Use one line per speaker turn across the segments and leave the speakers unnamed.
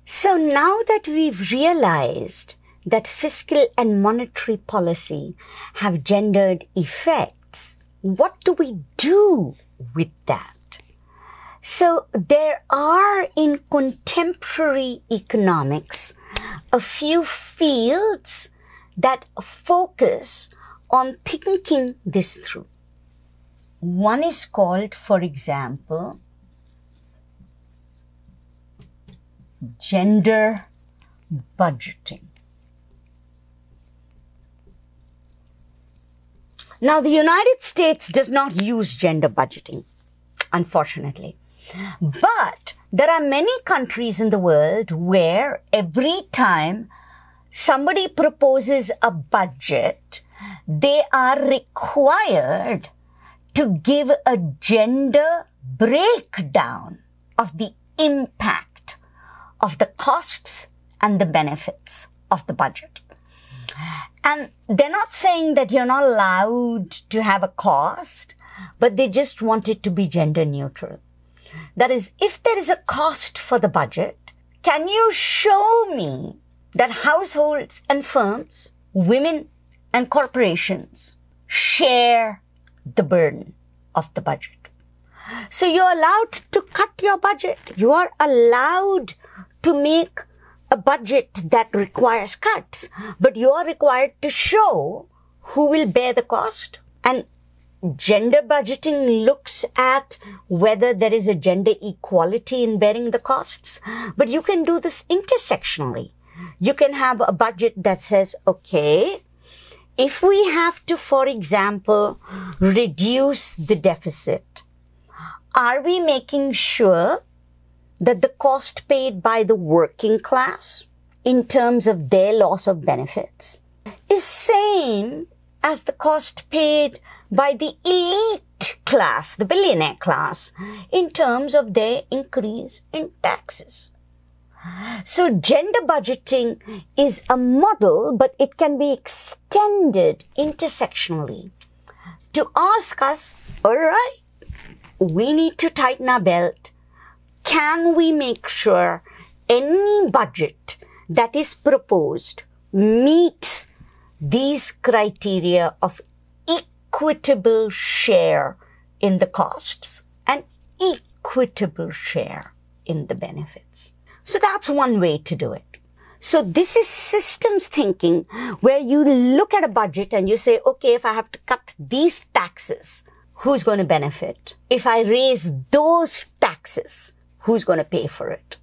So now that we've realized that fiscal and monetary policy have gendered effects, what do we do with that? So there are in contemporary economics a few fields that focus on thinking this through. One is called, for example, gender budgeting. Now, the United States does not use gender budgeting, unfortunately. But there are many countries in the world where every time somebody proposes a budget, they are required to give a gender breakdown of the impact of the costs and the benefits of the budget. And they're not saying that you're not allowed to have a cost, but they just want it to be gender neutral. That is, if there is a cost for the budget, can you show me that households and firms, women and corporations share the burden of the budget? So you're allowed to cut your budget. You are allowed to make a budget that requires cuts, but you are required to show who will bear the cost. And gender budgeting looks at whether there is a gender equality in bearing the costs, but you can do this intersectionally. You can have a budget that says, okay, if we have to, for example, reduce the deficit, are we making sure that the cost paid by the working class in terms of their loss of benefits is same as the cost paid by the elite class, the billionaire class, in terms of their increase in taxes? So gender budgeting is a model, but it can be extended intersectionally to ask us, all right, we need to tighten our belt. Can we make sure any budget that is proposed meets these criteria of equitable share in the costs and equitable share in the benefits? So that's one way to do it. So this is systems thinking, where you look at a budget and you say, okay, if I have to cut these taxes, who's going to benefit? If I raise those taxes, who's going to pay for it?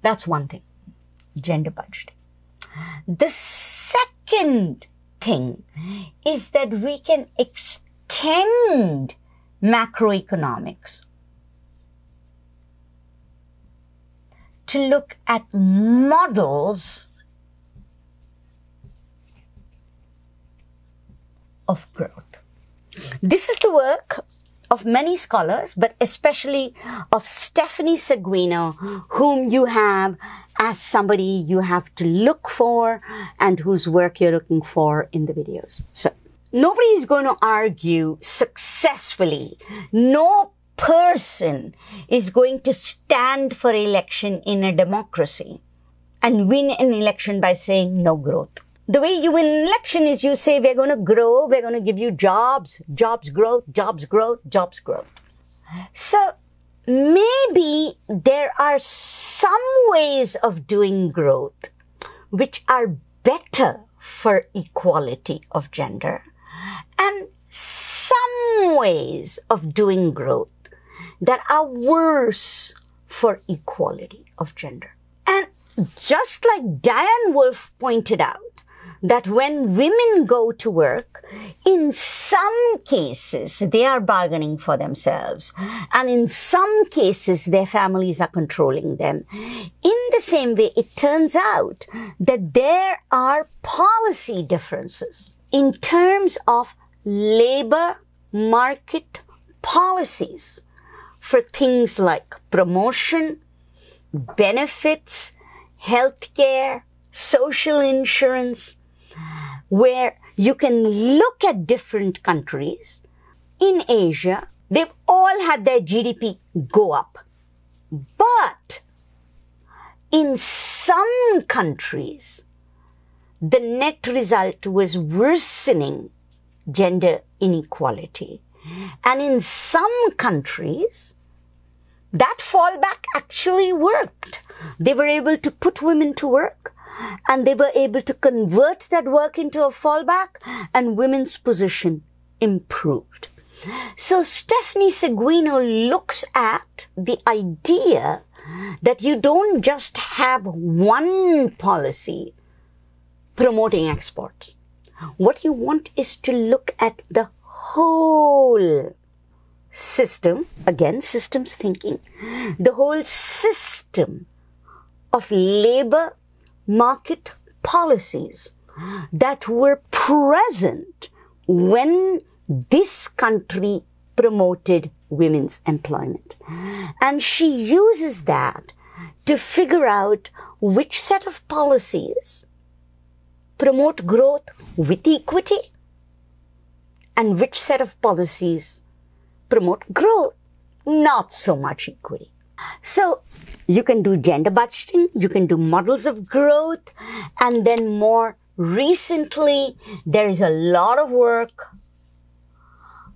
That's one thing, gender budgeting. The second thing is that we can extend macroeconomics to look at models of growth. This is the work of many scholars, but especially of Stephanie Seguino, whom you have as somebody you have to look for and whose work you're looking for in the videos. So nobody is going to argue successfully. No person is going to stand for election in a democracy and win an election by saying no growth. The way you win an election is you say, we're going to grow, we're going to give you jobs, jobs growth, jobs growth, jobs growth. So maybe there are some ways of doing growth which are better for equality of gender, and some ways of doing growth that are worse for equality of gender. And just like Diane Wolf pointed out, that when women go to work, in some cases, they are bargaining for themselves. And in some cases, their families are controlling them. In the same way, it turns out that there are policy differences in terms of labor market policies for things like promotion, benefits, healthcare, social insurance, where you can look at different countries. In Asia, they've all had their GDP go up. But in some countries, the net result was worsening gender inequality. And in some countries, that fallback actually worked. They were able to put women to work, and they were able to convert that work into a fallback, and women's position improved. So Stephanie Seguino looks at the idea that you don't just have one policy promoting exports. What you want is to look at the whole system, again, systems thinking, the whole system of labor market policies that were present when this country promoted women's employment. And she uses that to figure out which set of policies promote growth with equity and which set of policies promote growth, not so much equity. So you can do gender budgeting, you can do models of growth, and then more recently, there is a lot of work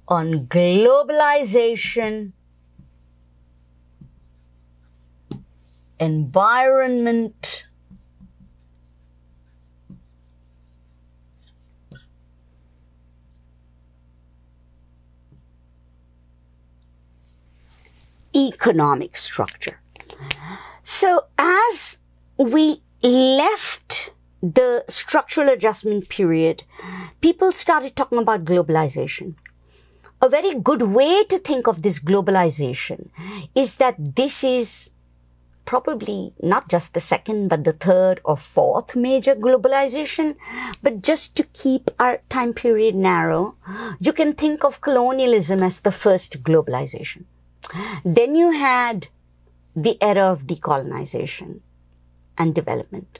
on globalization, environment, economic structure. So as we left the structural adjustment period, people started talking about globalization. A very good way to think of this globalization is that this is probably not just the second, but the third or fourth major globalization. But just to keep our time period narrow, you can think of colonialism as the first globalization. Then you had the era of decolonization and development.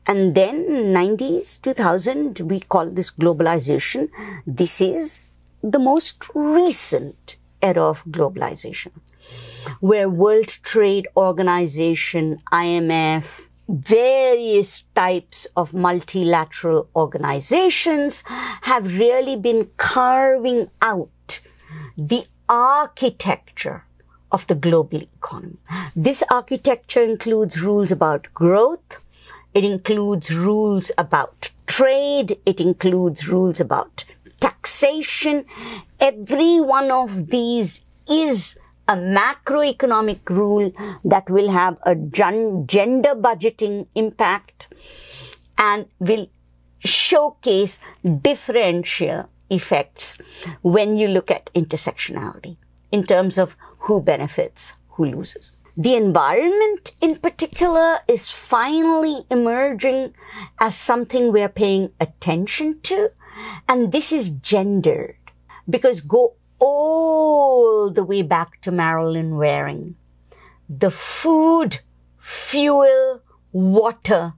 And then 90s, 2000, we call this globalization. This is the most recent era of globalization, where World Trade Organization, IMF, various types of multilateral organizations have really been carving out the architecture of the global economy. This architecture includes rules about growth, it includes rules about trade, it includes rules about taxation. Every one of these is a macroeconomic rule that will have a gender budgeting impact and will showcase differential effects when you look at intersectionality in terms of who benefits, who loses. The environment in particular is finally emerging as something we're paying attention to, and this is gendered because go all the way back to Marilyn Waring. The food, fuel, water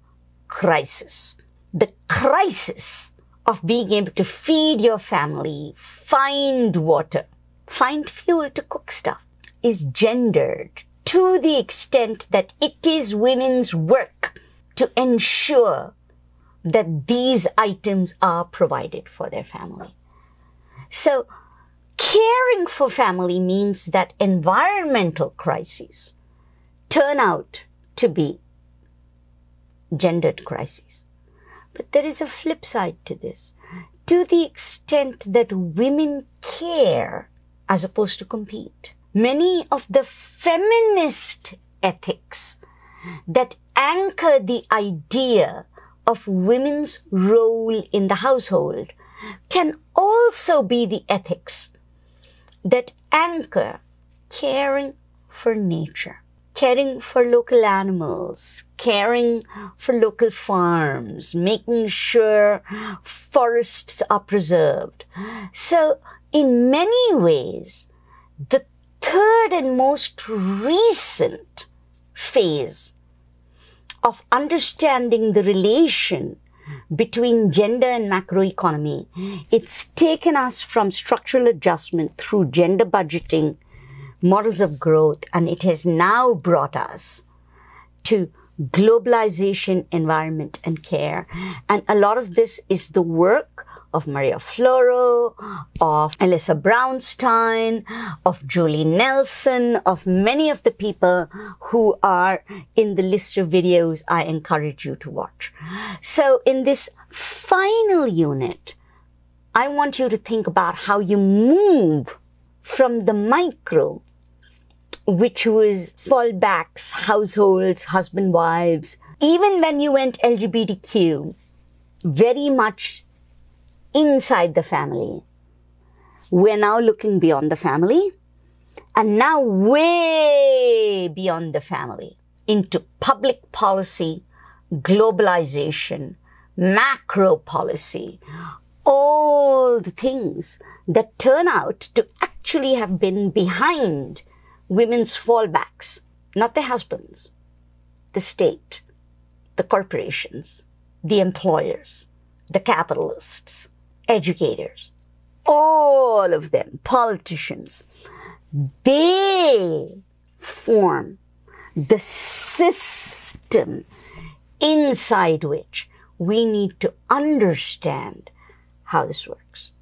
crisis. The crisis of being able to feed your family, find water, find fuel to cook stuff is gendered to the extent that it is women's work to ensure that these items are provided for their family. So caring for family means that environmental crises turn out to be gendered crises. But there is a flip side to this. To the extent that women care as opposed to compete, many of the feminist ethics that anchor the idea of women's role in the household can also be the ethics that anchor caring for nature, caring for local animals, caring for local farms, making sure forests are preserved. So in many ways, the third and most recent phase of understanding the relation between gender and macroeconomy, it's taken us from structural adjustment through gender budgeting, models of growth, and it has now brought us to globalization, environment, and care. And a lot of this is the work of Maria Floro, of Alyssa Brownstein, of Julie Nelson, of many of the people who are in the list of videos I encourage you to watch. So in this final unit, I want you to think about how you move from the micro, which was fallbacks, households, husband, wives. Even when you went LGBTQ, very much inside the family. We're now looking beyond the family, and now way beyond the family into public policy, globalization, macro policy, all the things that turn out to actually have been behind women's fallbacks, not their husbands, the state, the corporations, the employers, the capitalists, educators, all of them, politicians. They form the system inside which we need to understand how this works.